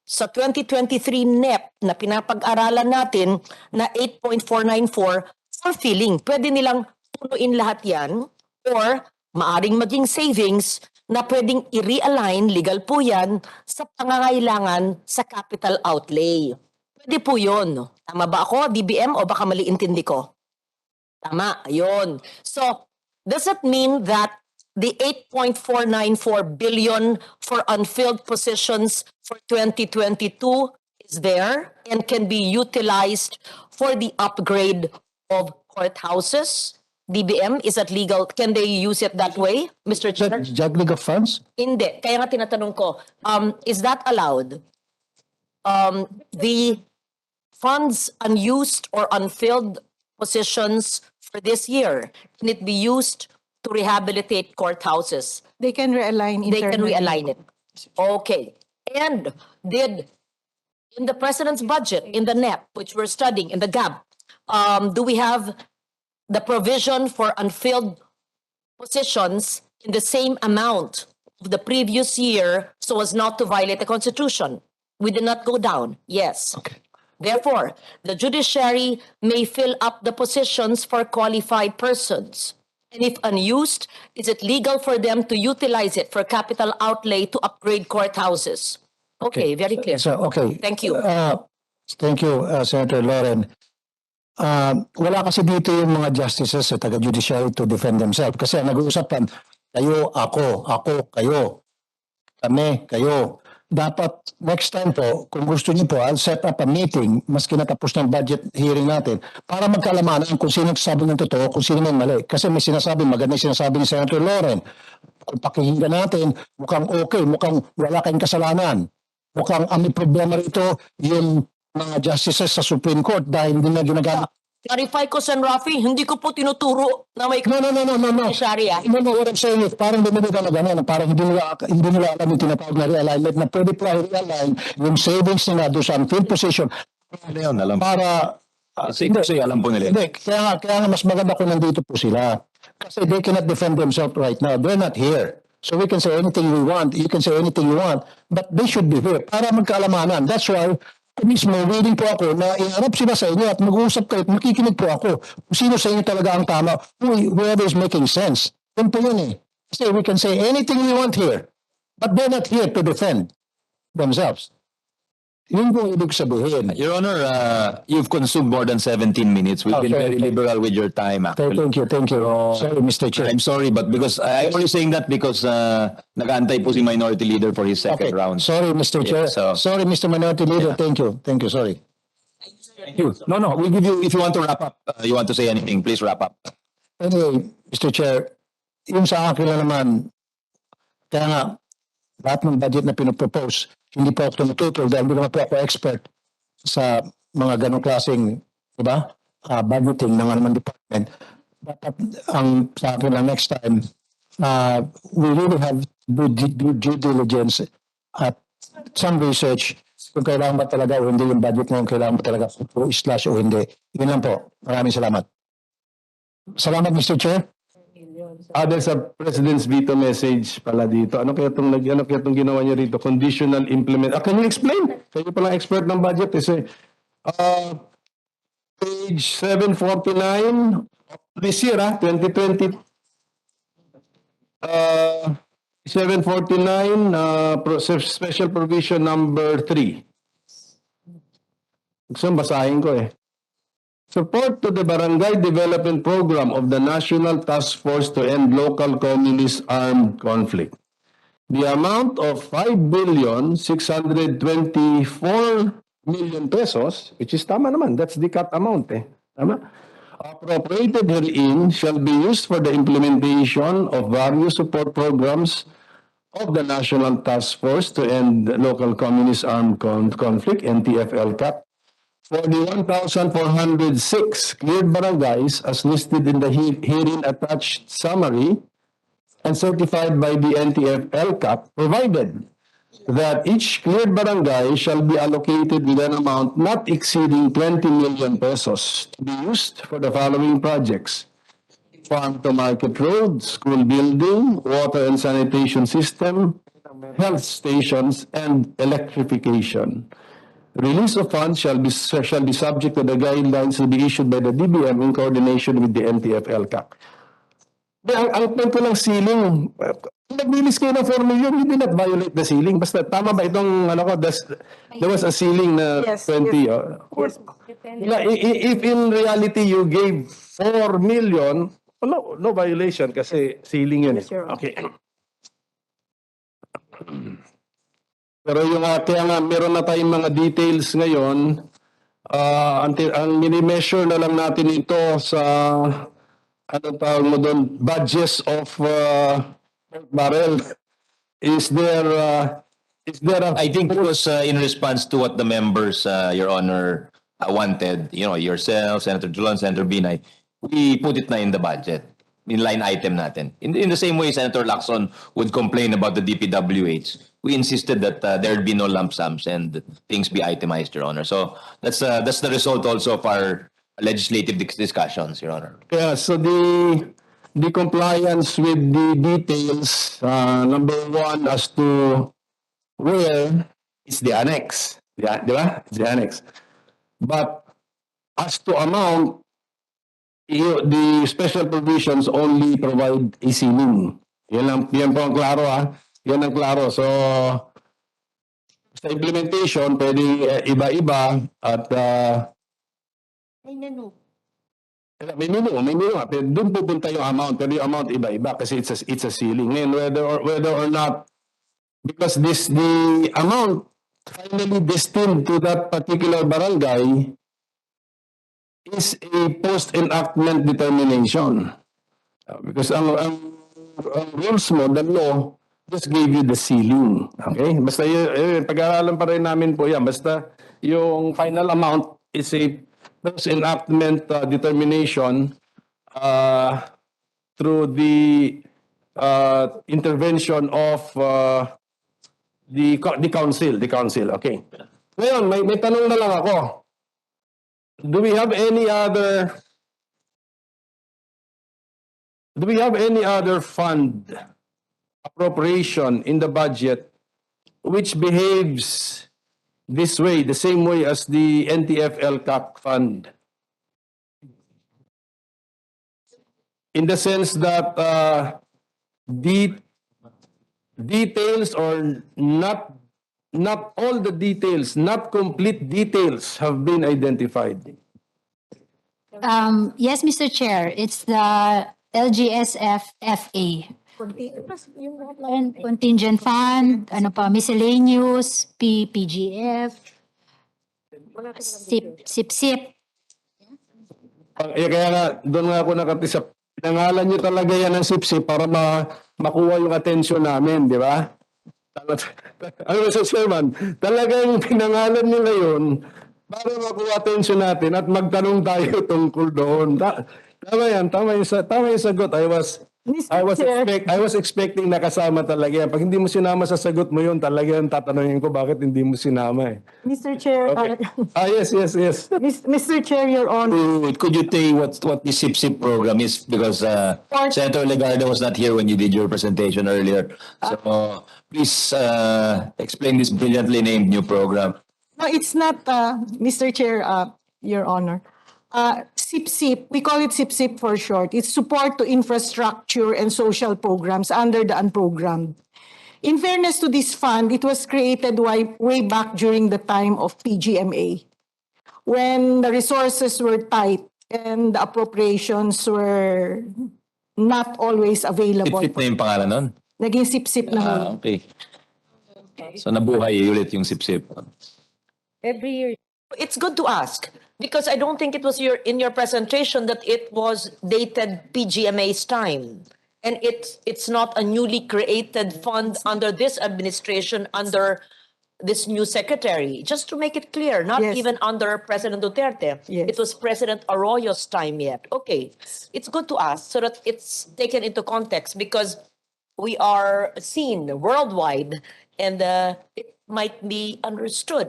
sa 2023 NEP na pinapag-aralan natin na 8.494 fulfilling. Pwede nilang punuin lahat yan or maaring maging savings na pwedeng i-realign, legal po yan, sa pangangailangan sa capital outlay. Pwede po yun. Tama ba ako, DBM, o baka mali intindi ko? Tama, ayun. So, does it mean that the 8.494 billion for unfilled positions for 2022 is there and can be utilized for the upgrade of courthouses? DBM, is that legal? Can they use it that way, Mr. Chair? Juggling of funds? Hindi. Kaya nga tinatanong ko, is that allowed? The funds unused or unfilled positions for this year, can it be used to rehabilitate courthouses? They can realign They can internally. realign it. Okay. And did, in the President's budget, in the NEP, which we're studying, in the GAB, do we have the provision for unfilled positions in the same amount of the previous year so as not to violate the Constitution? We did not go down. Yes. Okay. Therefore, the judiciary may fill up the positions for qualified persons. And if unused, is it legal for them to utilize it for capital outlay to upgrade courthouses? Okay, very clear. So, okay. Thank you. Thank you, Senator Lauren. Wala kasi dito yung mga justices sa taga-judiciary to defend themselves. Kasi nag-uusapan, kayo, ako, kayo, kami, kayo. Dapat next time po, kung gusto niyo po, I'll set up a meeting, mas kinatapos ng budget hearing natin, para magkalamanan kung sino nagsasabi ng totoo, kung sino may mali. Kasi may sinasabi, maganda yung sinasabi ni Senator Lauren. Kung pakinggan natin, mukhang okay, mukhang wala kayong kasalanan. Mukhang ang may problema rito, yung mga justices sa Supreme Court dahil hindi na ginagamit. Clarify ko, Sen. Rafi, hindi ko po tinuturo na may No. judiciary. No, what I'm saying is, parang bumili ka na gano'n, parang hindi nila alam yung tinatawag na realignment na pwede pa realign yung savings nila doon sa unfilled position Ano yun, alam. para... Kasi alam po nila. Hindi, kaya nga mas maganda kung nandito po sila. Kasi they cannot defend themselves right now. They're not here. So we can say anything we want, you can say anything you want, but they should be here para magkaalamanan. That's why mismo, willing po ako na iharap sila sa inyo at mag-uusap kayo at makikinig po ako kung sino sa inyo talaga ang tama, whoever is making sense. Yun po yun eh. Kasi we can say anything we want here, but they're not here to defend themselves. Yun po ibig sabihin. Your Honor, you've consumed more than 17 minutes. We've been very liberal with your time, actually. Thank you. Sorry, Mr. Chair. I'm sorry, but because I'm only saying that because nag-aantay po si Minority Leader for his second round. Sorry, Mr. Chair. so- Sorry, Mr. Minority Leader. Thank you, sorry. Thank you. No, we'll give you, if you want to wrap up, you want to say anything, please wrap up. Anyway, Mr. Chair, yung sa akin lang naman, kaya nga, lahat ng budget na pinopropose, hindi po ako tumututol dahil hindi naman po ako expert sa mga ganong klaseng, di ba, budgeting ng naman department. Dapat ang sa akin lang next time, we really have due diligence at some research kung kailangan ba talaga o hindi yung budget na yung kailangan ba talaga slash o hindi. Yun lang po. Maraming salamat. Salamat, Mr. Chair. There's a President's veto message pala dito. Ano kaya itong ginawa niyo rito? Conditional implement. Can you explain? Kayo palang expert ng budget. Page 749 this year, 2020. 749, special provision number 3. Gusto basahin ko eh. Support to the Barangay Development Program of the National Task Force to End Local Communist Armed Conflict. The amount of 5,624 million pesos, which is tama naman, that's the cut amount eh. Tama? Appropriated herein shall be used for the implementation of various support programs of the National Task Force to End Local Communist Armed Conflict, NTF-LCAP, for the 1,406 cleared barangays as listed in the herein attached summary and certified by the NTF-LCAP, provided that each cleared barangay shall be allocated with an amount not exceeding 20 million pesos to be used for the following projects: farm to market road, school building, water and sanitation system, health stations, and electrification. Release of funds shall be subject to the guidelines to be issued by the DBM in coordination with the NTF-LCAC. Ang point ko lang ceiling, nag-release kayo ng 4 million, you did not violate the ceiling. Basta tama ba itong, there was a ceiling na Yes, 20. Yes. If in reality you gave 4 million, no violation kasi ceiling yun. Yes, Your Honor. Okay. Pero yung kaya nga meron na tayong mga details ngayon, ang mini-measure na lang natin ito sa anong tawag mo doon, budgets of barrel. Is there I think it was in response to what the members, Your Honor, wanted. You know, yourself, Senator Julan, Senator Binay, we put it na in the budget, in line item natin. In the same way, Senator Lacson would complain about the DPWH. We insisted that there'd be no lump sums and things be itemized, Your Honor. So that's the result also of our legislative discussions, Your Honor. Yeah, so the compliance with the details, number one, as to where is the annex. Yeah, di ba? It's the annex. But as to amount, the special provisions only provide a ceiling. Yan po ang klaro, Yan ang klaro. So, sa implementation, pwede iba-iba at may menu. May menu. Pero doon pupunta yung amount. Pero yung amount iba-iba kasi it's a ceiling. And whether or not, because the amount finally destined to that particular barangay is a post-enactment determination. Because ang rules mo, the law, just gave you the ceiling. Okay? Basta pag-aaralan pa rin namin po yan. Basta yung final amount is a post-enactment determination through the intervention of the council. Okay. Ngayon, may tanong na lang ako. Do we have any other fund appropriation in the budget which behaves this way, the same way as the NTF-LCAC fund? In the sense that the details or not all the details, not complete details have been identified. Yes, Mr. Chair, it's the LGSF-FA. Contingent fund, miscellaneous, PGF, SIP. Kaya nga, doon nga ako nakatisa. Pinangalan nyo talaga yan ng SIP para makuha yung atensyon namin, di ba? Ano sa chairman, talagang pinangalan nila yun para makuha atensyon natin at magtanong tayo tungkol doon. Tama yan, tama yung sagot. I was expecting na kasama talaga yan. Pag hindi mo sinama sa sagot mo yun, talagang tatanungin ko bakit hindi mo sinama eh. Mr. Chair, Okay. Yes. Mr. Chair, Your Honor. Could you tell what the SIP program is? Because Senator Legarda was not here when you did your presentation earlier. So please explain this brilliantly named new program. No, it's not, Mr. Chair, Your Honor. SIP, we call it SIP for short. It's support to infrastructure and social programs under the unprogrammed. In fairness to this fund, it was created way back during the time of PGMA, when the resources were tight and the appropriations were not always available. Sip na yung pangalan nun? Naging SIP na ho. Okay. So nabuhay ulit yung sip. Every year. It's good to ask because I don't think it was in your presentation that it was dated PGMA's time. And it's not a newly created fund under this administration, under this new secretary. Just to make it clear, not Yes. even under President Duterte. Yes. It was President Arroyo's time yet. Okay, it's good to ask so that it's taken into context because we are seen worldwide and it might be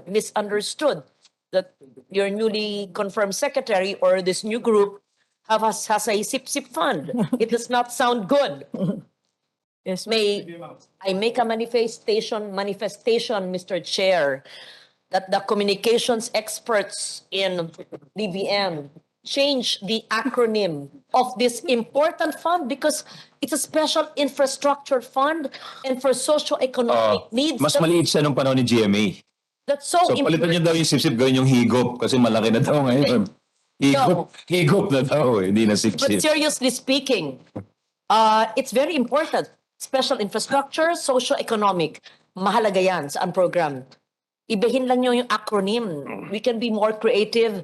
misunderstood that your newly confirmed secretary or this new group has a SIP fund. It does not sound good. Yes, May I make a manifestation, Mr. Chair, that the communications experts in DBM change the acronym of this important fund because it's a special infrastructure fund and for socio-economic needs. Mas maliit siya nung panahon ni GMA. That's so So palitan important. niyo daw yung sip-sip, gawin yung higop kasi malaki na daw ngayon. Higop na daw, hindi na But sip-sip. seriously speaking, it's very important. Special infrastructure, socio-economic. Mahalaga yan sa program. Ibahin lang nyo yung acronym. We can be more creative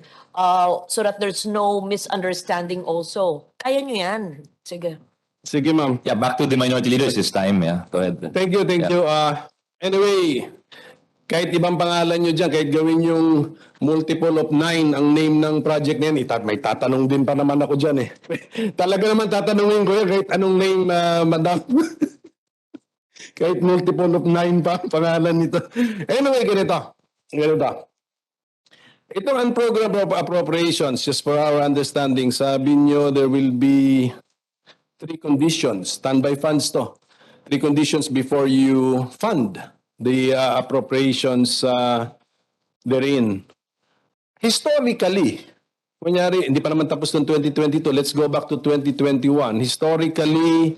so that there's no misunderstanding also. Kaya nyo yan. Sige. Sige, ma'am. Yeah, back to the minority leaders this time. Yeah, go ahead. Thank you, thank you. Anyway, kahit ibang pangalan nyo dyan, kahit gawin yung multiple of 9 ang name ng project na yan, may tatanong din pa naman ako dyan eh. Talaga naman tatanungin ko yan kahit anong name, madam. Kahit multiple of 9 pa ang pangalan nito. Anyway, ganito. Itong unprogrammed appropriations, just for our understanding, sabi nyo there will be 3 conditions. Standby funds to. 3 conditions before you fund the appropriations therein. Historically, kunyari, hindi pa naman tapos ng 2022, let's go back to 2021. Historically,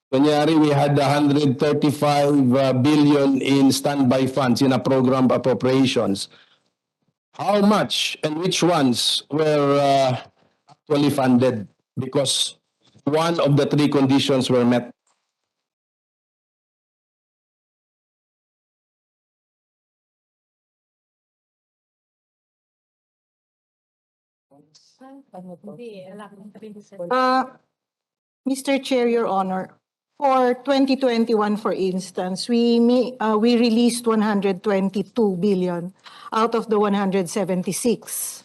kunyari, we had 135 billion in standby funds in a program appropriations. How much and which ones were actually funded? Because one of the 3 conditions were met. Mr. Chair, Your Honor, for 2021, for instance, we released 122 billion out of the 176.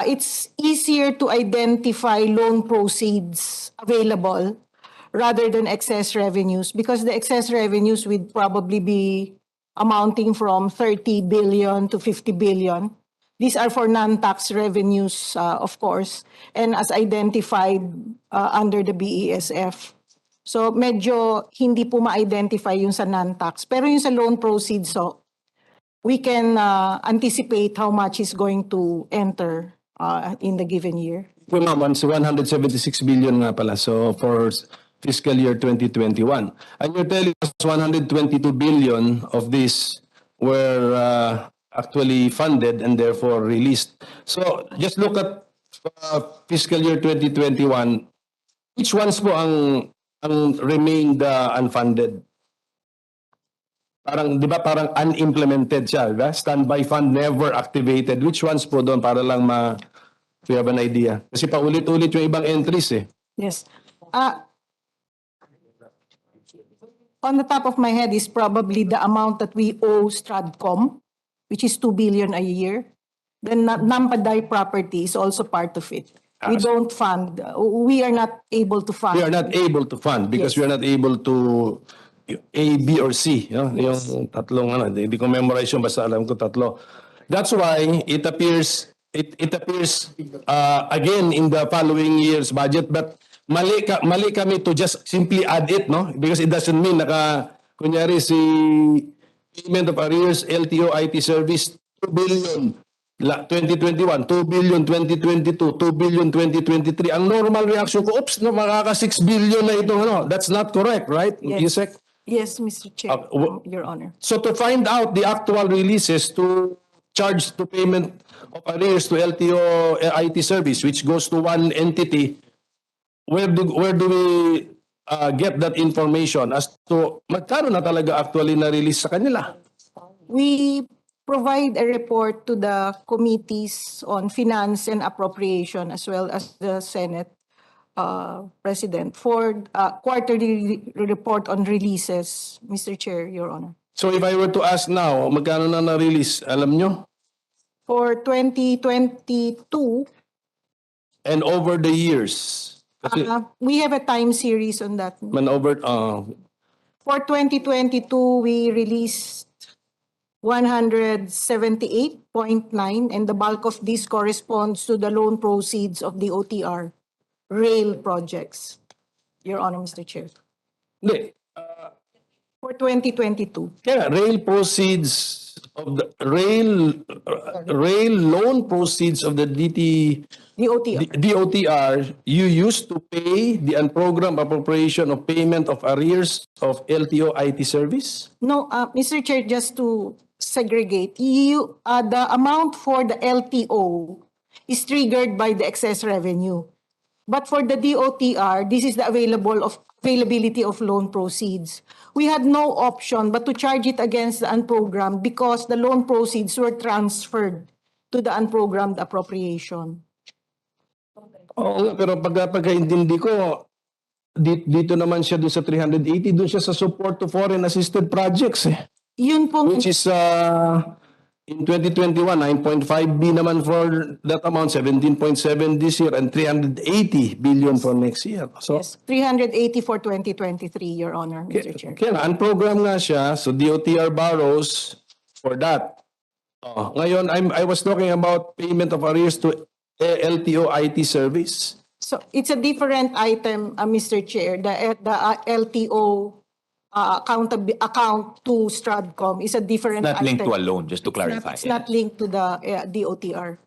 It's easier to identify loan proceeds available rather than excess revenues because the excess revenues would probably be amounting from 30 billion to 50 billion. These are for non-tax revenues, of course, and as identified under the BESF. So medyo hindi po ma-identify yung sa non-tax. Pero yung sa loan proceeds, so we can anticipate how much is going to enter in the given year. Well, ma'am, 176 billion nga pala. So for fiscal year 2021. And you're telling us 122 billion of this were actually funded and therefore released. So just look at fiscal year 2021. Which ones po ang remained unfunded? Parang, di ba, parang unimplemented siya, di ba? Standby fund never activated. Which ones po doon para lang we have an idea? Kasi paulit-ulit yung ibang entries eh. Yes. On the top of my head is probably the amount that we owe Stratcom, which is 2 billion a year. Then Nampaday property is also part of it. We don't fund. We are not able to fund. We are not able to fund because Yes. we are not able to A, B, or C. You know? Yung tatlong, hindi ko memorize yung basta alam ko tatlo. That's why it appears again in the following year's budget, but mali kami to just simply add it, no? Because it doesn't mean kunyari si payment of arrears, LTO, IT service, 2 billion 2021, 2 billion 2022, 2 billion 2023. Ang normal reaction ko, oops, no, makaka 6 billion na itong That's not correct, right? Yes. Yusek? Yes, Mr. Chair, Your Honor. So to find out the actual releases to charge to payment of arrears to LTO IT service, which goes to one entity, where do we get that information as to magkano na talaga actually na-release sa kanila? We provide a report to the committees on finance and appropriation as well as the Senate President for quarterly report on releases, Mr. Chair, Your Honor. So if I were to ask now, magkano na na-release, alam nyo? For 2022, And over the years? Kasi we have a time series on that. for 2022, we released 178.9 and the bulk of this corresponds to the loan proceeds of the OTR rail projects. Your Honor, Mr. Chair. Hindi. for 2022. Kaya rail proceeds of the rail loan proceeds of the DOTR. DOTR you used to pay the unprogrammed appropriation of payment of arrears of LTO IT service? No, Mr. Chair, just to segregate, the amount for the LTO is triggered by the excess revenue. But for the DOTR, this is the availability of loan proceeds. We had no option but to charge it against the unprogrammed because the loan proceeds were transferred to the unprogrammed appropriation. Oo, pero pagkaintindi ko, dito naman siya doon sa 380, doon siya sa support to foreign assisted projects eh. Yun pong Which is in 2021, 9.5 B naman for that amount, 17.7 this year, and 380 billion for next year. So, yes, 380 for 2023, Your Honor, Mr. Chair. kaya unprogrammed nga siya, so DOTR borrows for that. Ngayon, I was talking about payment of arrears to LTO IT service. So it's a different item, Mr. Chair. The LTO account to Stratcom is a different Not linked item. to a loan, just to clarify. It's not linked to the DOTR.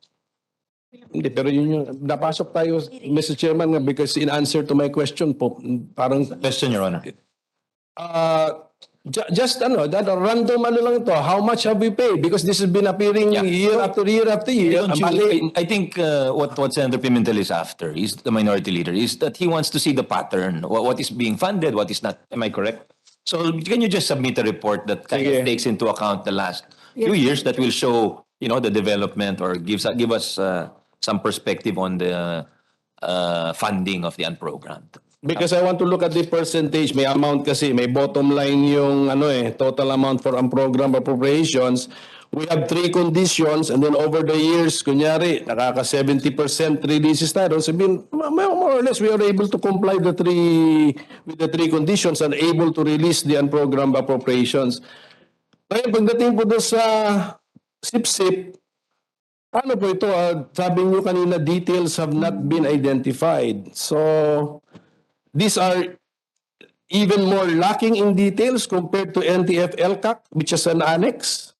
Hindi, pero yun yung, napasok tayo, Mr. Chairman, nga, because in answer to my question po, parang, Question, Your Honor. just that random lang ito, how much have we paid? Because this has been appearing year after year after year. I think what Senator Pimentel is after, is the minority leader, is that he wants to see the pattern, what is being funded, what is not. Am I correct? So can you just submit a report that kind of takes into account the last few years that will show, the development or give us some perspective on the funding of the unprogrammed? Because I want to look at the percentage, may amount kasi, may bottom line yung total amount for unprogrammed appropriations. We have 3 conditions and then over the years, kunyari, nakaka 70% releases tayo. Sabihin, more or less, we are able to comply with the 3 conditions and able to release the unprogrammed appropriations. Ngayon, pagdating po doon sa SIP-SIP, ano po ito? Sabi niyo kanina, details have not been identified. So, these are even more lacking in details compared to NTF-LCAC, which is an annex.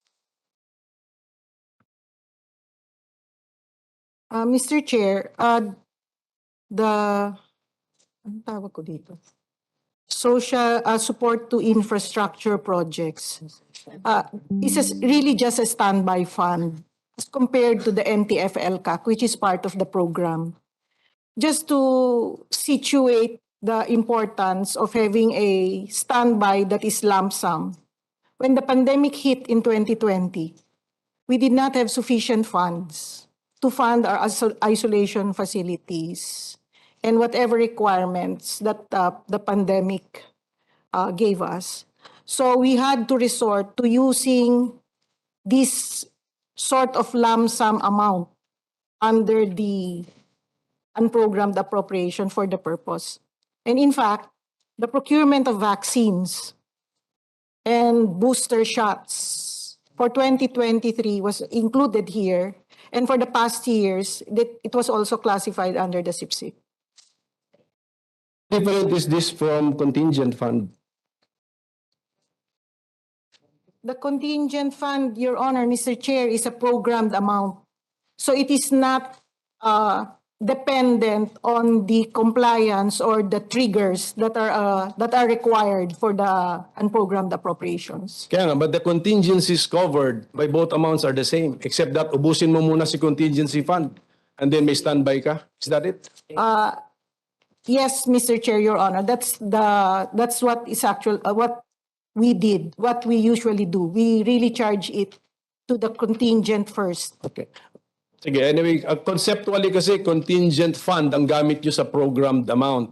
Mr. Chair, anong tawag ko dito? Social support to infrastructure projects is really just a standby fund as compared to the NTF-LCAC, which is part of the program. Just to situate the importance of having a standby that is lump sum. When the pandemic hit in 2020, we did not have sufficient funds to fund our isolation facilities and whatever requirements that the pandemic gave us. So we had to resort to using this sort of lump sum amount under the unprogrammed appropriation for the purpose. And in fact, the procurement of vaccines and booster shots for 2023 was included here. And for the past years, it was also classified under the SIP-SIP. Different is this from contingent fund? The contingent fund, Your Honor, Mr. Chair, is a programmed amount. So it is not dependent on the compliance or the triggers that are required for the unprogrammed appropriations. Kaya nga, but the contingencies covered by both amounts are the same, except that ubusin mo muna si contingency fund and then may standby ka. Is that it? Yes, Mr. Chair, Your Honor, that's what is what we did, what we usually do. We really charge it to the contingent first. Okay. Sige, anyway, conceptually kasi contingent fund ang gamit nyo sa programmed amount.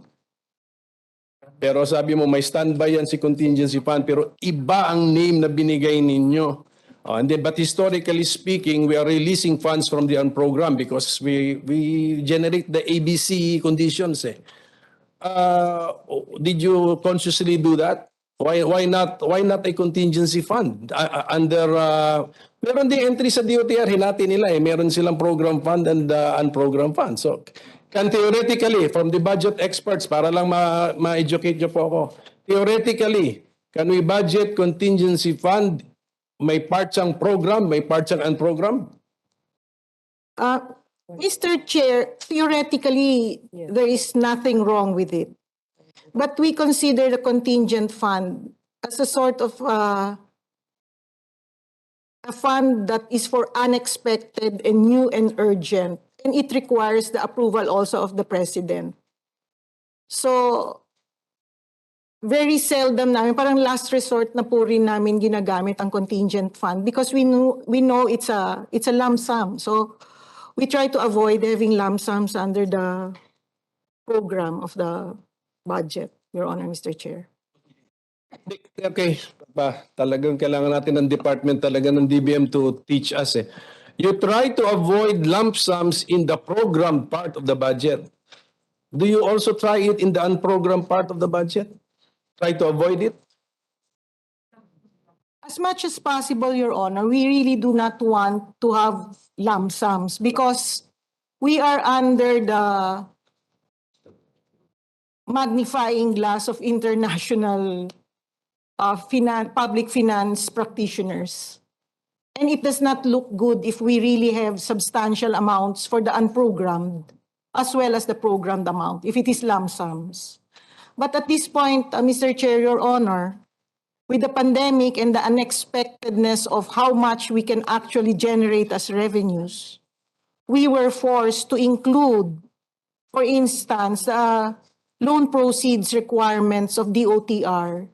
Pero sabi mo may standby yan si contingency fund pero iba ang name na binigay ninyo. But historically speaking, we are releasing funds from the unprogrammed because we generate the ABC conditions. Did you consciously do that? Why not a contingency fund under meron ding entry sa DOTR hinati nila meron silang program fund and unprogrammed fund. So can theoretically from the budget experts para lang ma-educate niyo po ako. Theoretically, Can we budget contingency fund? May part siyang program, may part siyang unprogram? Mr. Chair, theoretically, there is nothing wrong with it. But we consider the contingent fund as a sort of a fund that is for unexpected and new and urgent. And it requires the approval also of the President. So, very seldom namin, parang last resort na po rin namin ginagamit ang contingent fund because we know it's a lump sum. So we try to avoid having lump sums under the program of the budget, Your Honor, Mr. Chair. Okay, talagang kailangan natin ng department talaga ng DBM to teach us. You try to avoid lump sums in the program part of the budget. Do you also try it in the unprogrammed part of the budget? Try to avoid it? As much as possible, Your Honor, we really do not want to have lump sums because we are under the magnifying glass of international public finance practitioners. And it does not look good if we really have substantial amounts for the unprogrammed as well as the programmed amount, if it is lump sums. But at this point, Mr. Chair, Your Honor, with the pandemic and the unexpectedness of how much we can actually generate as revenues, we were forced to include, for instance, loan proceeds requirements of DOTR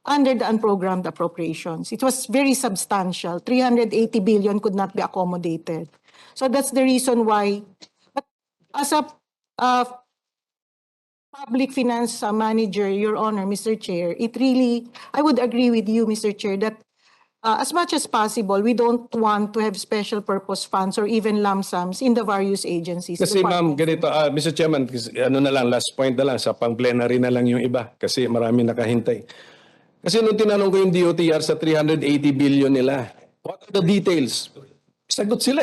under the unprogrammed appropriations. It was very substantial. 380 billion could not be accommodated. So that's the reason why. But as a public finance manager, Your Honor, Mr. Chair, I would agree with you, Mr. Chair, that as much as possible, we don't want to have special purpose funds or even lump sums in the various agencies. Kasi ma'am, ganito, Mr. Chairman, ano na lang, last point na lang, sa pang-plenary na lang yung iba kasi marami nakahintay. Kasi nung tinanong ko yung DOTR sa 380 billion nila, what are the details? Sagot sila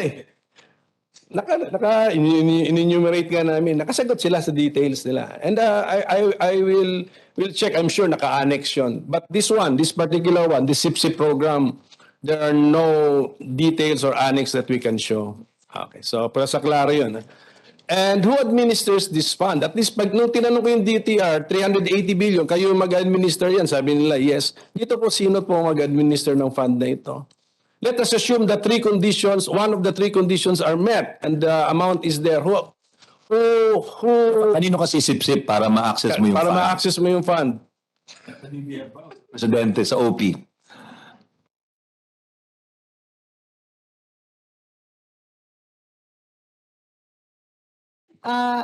in-enumerate nga namin, nakasagot sila sa details nila. And I will check, I'm sure naka-annex yun. But this particular one, this SIPSIP program, there are no details or annex that we can show. Okay, so para sa klaro yun. And who administers this fund? At least pag nung tinanong ko yung DTR, 380 billion, kayo mag-administer yan. Sabi nila, yes. Dito po, sino po mag-administer ng fund na ito? Let us assume that one of the three conditions are met and the amount is there. Kanino kasi sip-sip para ma-access mo yung Para fund? ma-access mo yung fund. Presidente sa OP.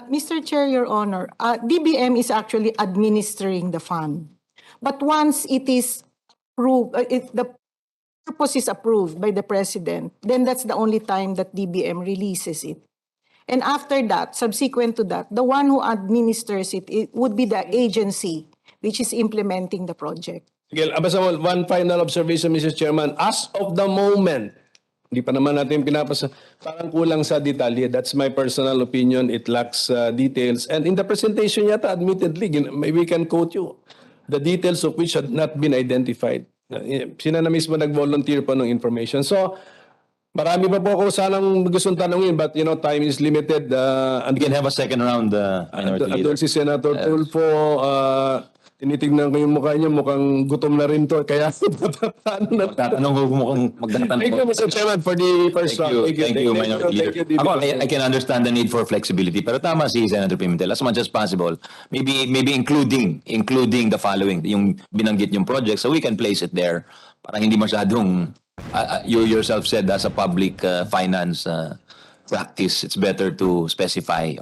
Mr. Chair, Your Honor, DBM is actually administering the fund. But once it is approved, the purpose is approved by the President, then that's the only time that DBM releases it. And after that, subsequent to that, the one who administers it would be the agency which is implementing the project. Sige, basta one final observation, Mr. Chairman. As of the moment, hindi pa naman natin pinapasa, parang kulang sa detalye. That's my personal opinion. It lacks details. And in the presentation yata, admittedly, we can quote you, the details of which had not been identified. Sina na mismo nag-volunteer pa ng information. So, marami pa po ako sanang gustong tanungin, but time is limited. We can have a second round, Minority Leader. Doon si Senator Tulfo, tinitignan ko yung mukha niya, mukhang gutom na rin to. Kaya, Tatanong ko mukhang magdatanong thank you, Mr. Chairman, for the first round. Thank you, Minority Leader. Ako, I can understand the need for flexibility, pero tama si Senator Pimentel, as much as possible, maybe including the following, yung binanggit yung project, so we can place it there para hindi masyadong, you yourself said as a public finance practice, it's better to specify.